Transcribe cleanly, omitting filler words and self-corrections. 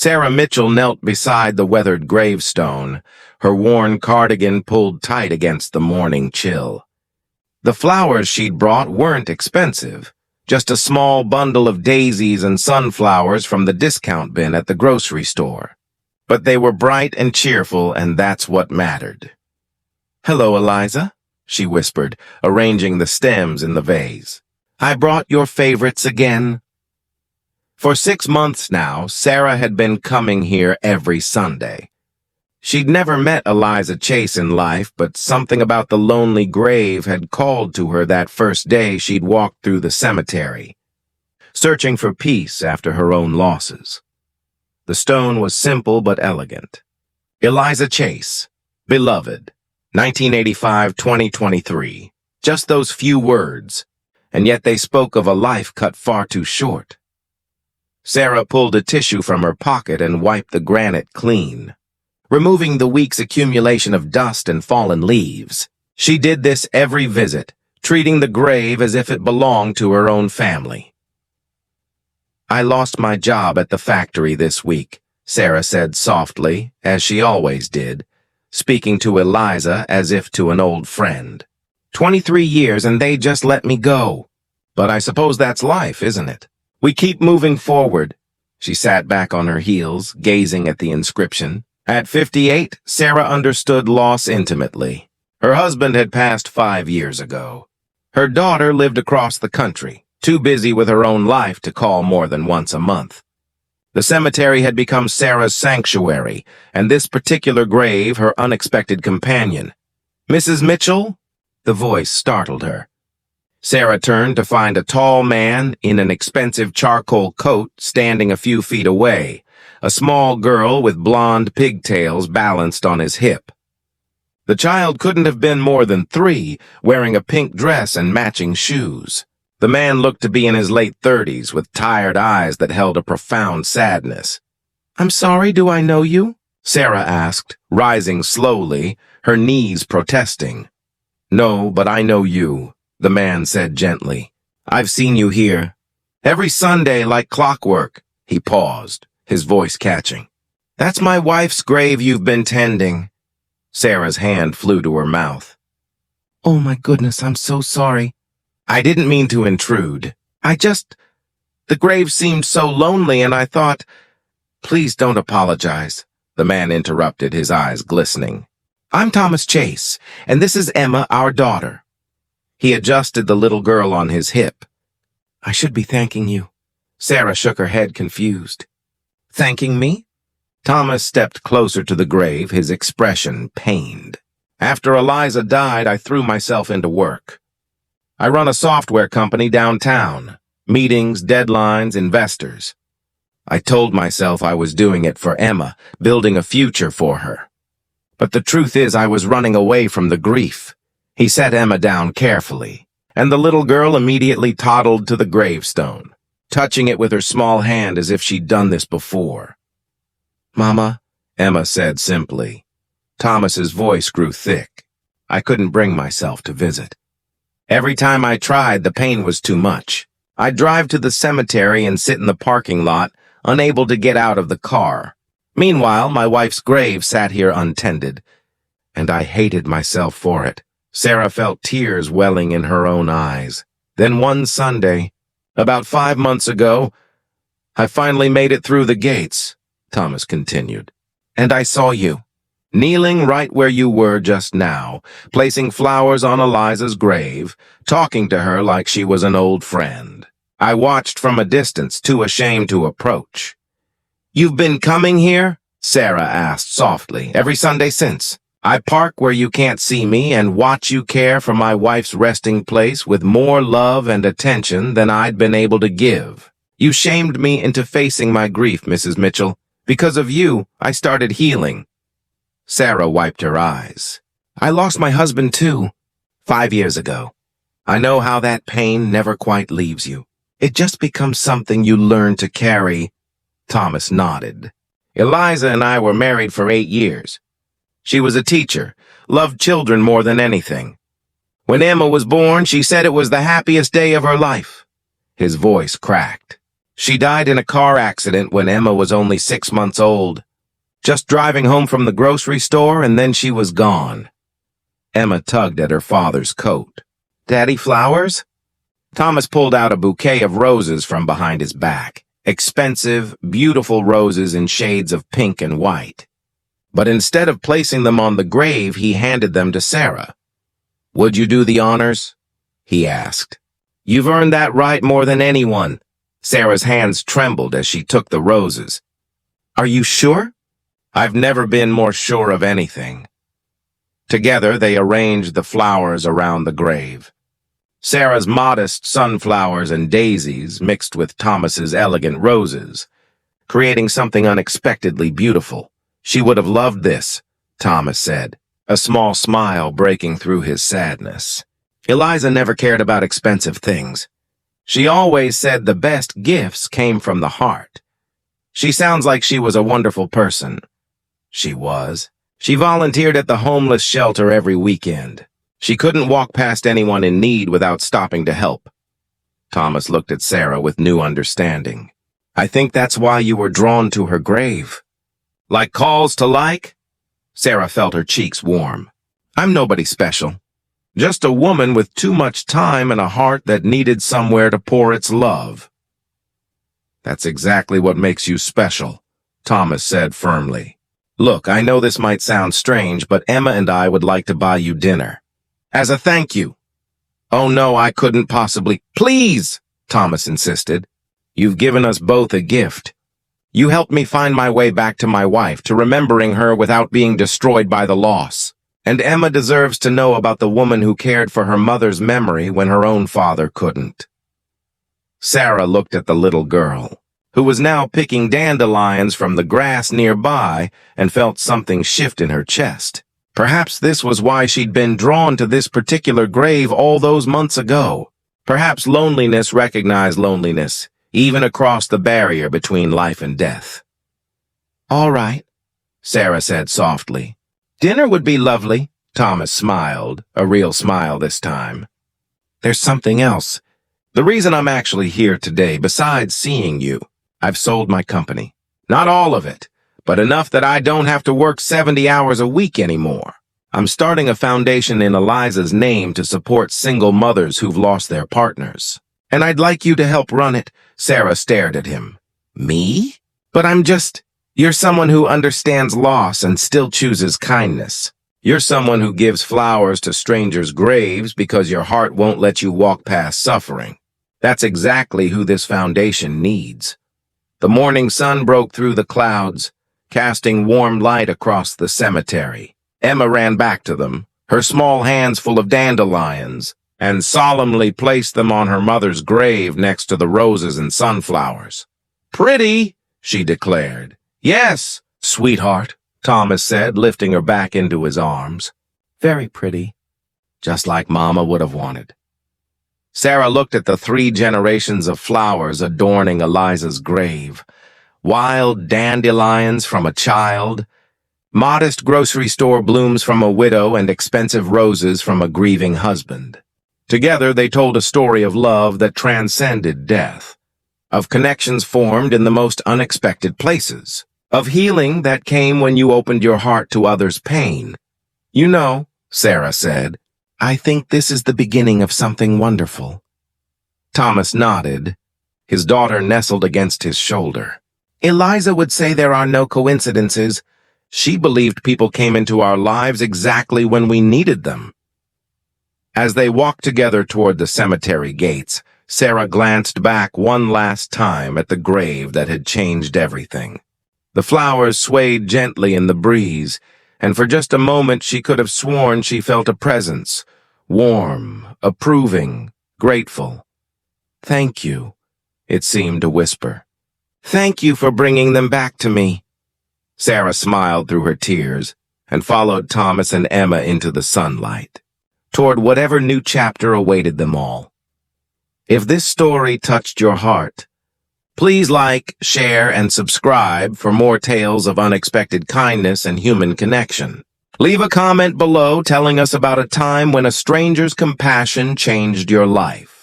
Sarah Mitchell knelt beside the weathered gravestone, her worn cardigan pulled tight against the morning chill. The flowers she'd brought weren't expensive, just a small bundle of daisies and sunflowers from the discount bin at the grocery store. But they were bright and cheerful, and that's what mattered. "Hello, Eliza," she whispered, arranging the stems in the vase. "I brought your favorites again." For 6 months now, Sarah had been coming here every Sunday. She'd never met Eliza Chase in life, but something about the lonely grave had called to her that first day she'd walked through the cemetery, searching for peace after her own losses. The stone was simple but elegant. Eliza Chase, beloved, 1985-2023. Just those few words, and yet they spoke of a life cut far too short. Sarah pulled a tissue from her pocket and wiped the granite clean, removing the week's accumulation of dust and fallen leaves. She did this every visit, treating the grave as if it belonged to her own family. "I lost my job at the factory this week," Sarah said softly, as she always did, speaking to Eliza as if to an old friend. 23 years and they just let me go. But I suppose that's life, isn't it? We keep moving forward." She sat back on her heels, gazing at the inscription. At 58, Sarah understood loss intimately. Her husband had passed 5 years ago. Her daughter lived across the country, too busy with her own life to call more than once a month. The cemetery had become Sarah's sanctuary, and this particular grave her unexpected companion. "Mrs. Mitchell?" The voice startled her. Sarah turned to find a tall man in an expensive charcoal coat standing a few feet away, a small girl with blonde pigtails balanced on his hip. The child couldn't have been more than 3, wearing a pink dress and matching shoes. The man looked to be in his late 30s, with tired eyes that held a profound sadness. "I'm sorry, do I know you?" Sarah asked, rising slowly, her knees protesting. "No, but I know you," the man said gently. "I've seen you here. Every Sunday like clockwork." He paused, his voice catching. "That's my wife's grave you've been tending." Sarah's hand flew to her mouth. "Oh my goodness, I'm so sorry. I didn't mean to intrude. The grave seemed so lonely and I thought—" "Please don't apologize," the man interrupted, his eyes glistening. "I'm Thomas Chase, and this is Emma, our daughter." He adjusted the little girl on his hip. "I should be thanking you." Sarah shook her head, confused. "Thanking me?" Thomas stepped closer to the grave, his expression pained. "After Eliza died, I threw myself into work. I run a software company downtown. Meetings, deadlines, investors. I told myself I was doing it for Emma, building a future for her. But the truth is I was running away from the grief." He set Emma down carefully, and the little girl immediately toddled to the gravestone, touching it with her small hand as if she'd done this before. "Mama," Emma said simply. Thomas's voice grew thick. I couldn't bring myself to visit. Every time I tried, the pain was too much. I'd drive to the cemetery and sit in the parking lot, unable to get out of the car. Meanwhile, my wife's grave sat here untended, and I hated myself for it. Sarah felt tears welling in her own eyes. Then one Sunday, about 5 months ago, I finally made it through the gates, Thomas continued. And I saw you, kneeling right where you were just now, placing flowers on Eliza's grave, talking to her like she was an old friend. I watched from a distance, too ashamed to approach. "You've been coming here?" Sarah asked softly. "Every Sunday since. I park where you can't see me and watch you care for my wife's resting place with more love and attention than I'd been able to give. You shamed me into facing my grief, Mrs. Mitchell. Because of you, I started healing." Sarah wiped her eyes. "I lost my husband too, 5 years ago. I know how that pain never quite leaves you. It just becomes something you learn to carry." Thomas nodded. "Eliza and I were married for 8 years. She was a teacher, loved children more than anything. When Emma was born, she said it was the happiest day of her life." His voice cracked. She died in a car accident when Emma was only 6 months old. Just driving home from the grocery store, and then she was gone. Emma tugged at her father's coat. Daddy, flowers? Thomas pulled out a bouquet of roses from behind his back. Expensive, beautiful roses in shades of pink and white. But instead of placing them on the grave, he handed them to Sarah. Would you do the honors? He asked. You've earned that right more than anyone. Sarah's hands trembled as she took the roses. Are you sure? I've never been more sure of anything. Together, they arranged the flowers around the grave. Sarah's modest sunflowers and daisies mixed with Thomas's elegant roses, creating something unexpectedly beautiful. She would have loved this, Thomas said, a small smile breaking through his sadness. Eliza never cared about expensive things. She always said the best gifts came from the heart. She sounds like she was a wonderful person. She was. She volunteered at the homeless shelter every weekend. She couldn't walk past anyone in need without stopping to help. Thomas looked at Sarah with new understanding. I think that's why you were drawn to her grave. Like calls to like? Sarah felt her cheeks warm. I'm nobody special. Just a woman with too much time and a heart that needed somewhere to pour its love. That's exactly what makes you special, Thomas said firmly. Look, I know this might sound strange, but Emma and I would like to buy you dinner. As a thank you. Oh no, I couldn't possibly. Please, Thomas insisted. You've given us both a gift. You helped me find my way back to my wife, to remembering her without being destroyed by the loss. And Emma deserves to know about the woman who cared for her mother's memory when her own father couldn't. Sarah looked at the little girl, who was now picking dandelions from the grass nearby, and felt something shift in her chest. Perhaps this was why she'd been drawn to this particular grave all those months ago. Perhaps loneliness recognized loneliness, even across the barrier between life and death. All right, Sarah said softly. Dinner would be lovely. Thomas smiled, a real smile this time. There's something else. The reason I'm actually here today, besides seeing you, I've sold my company. Not all of it, but enough that I don't have to work 70 hours a week anymore. I'm starting a foundation in Eliza's name to support single mothers who've lost their partners. And I'd like you to help run it. Sarah stared at him. Me? But you're someone who understands loss and still chooses kindness. You're someone who gives flowers to strangers' graves because your heart won't let you walk past suffering. That's exactly who this foundation needs. The morning sun broke through the clouds, casting warm light across the cemetery. Emma ran back to them, her small hands full of dandelions, and solemnly placed them on her mother's grave next to the roses and sunflowers. Pretty, she declared. Yes, sweetheart, Thomas said, lifting her back into his arms. Very pretty, just like Mama would have wanted. Sarah looked at the 3 generations of flowers adorning Eliza's grave. Wild dandelions from a child, modest grocery store blooms from a widow, and expensive roses from a grieving husband. Together they told a story of love that transcended death, of connections formed in the most unexpected places, of healing that came when you opened your heart to others' pain. You know, Sarah said, I think this is the beginning of something wonderful. Thomas nodded. His daughter nestled against his shoulder. Eliza would say there are no coincidences. She believed people came into our lives exactly when we needed them. As they walked together toward the cemetery gates, Sarah glanced back one last time at the grave that had changed everything. The flowers swayed gently in the breeze, and for just a moment she could have sworn she felt a presence, warm, approving, grateful. Thank you, it seemed to whisper. Thank you for bringing them back to me. Sarah smiled through her tears and followed Thomas and Emma into the sunlight, toward whatever new chapter awaited them all. If this story touched your heart, please like, share, and subscribe for more tales of unexpected kindness and human connection. Leave a comment below telling us about a time when a stranger's compassion changed your life.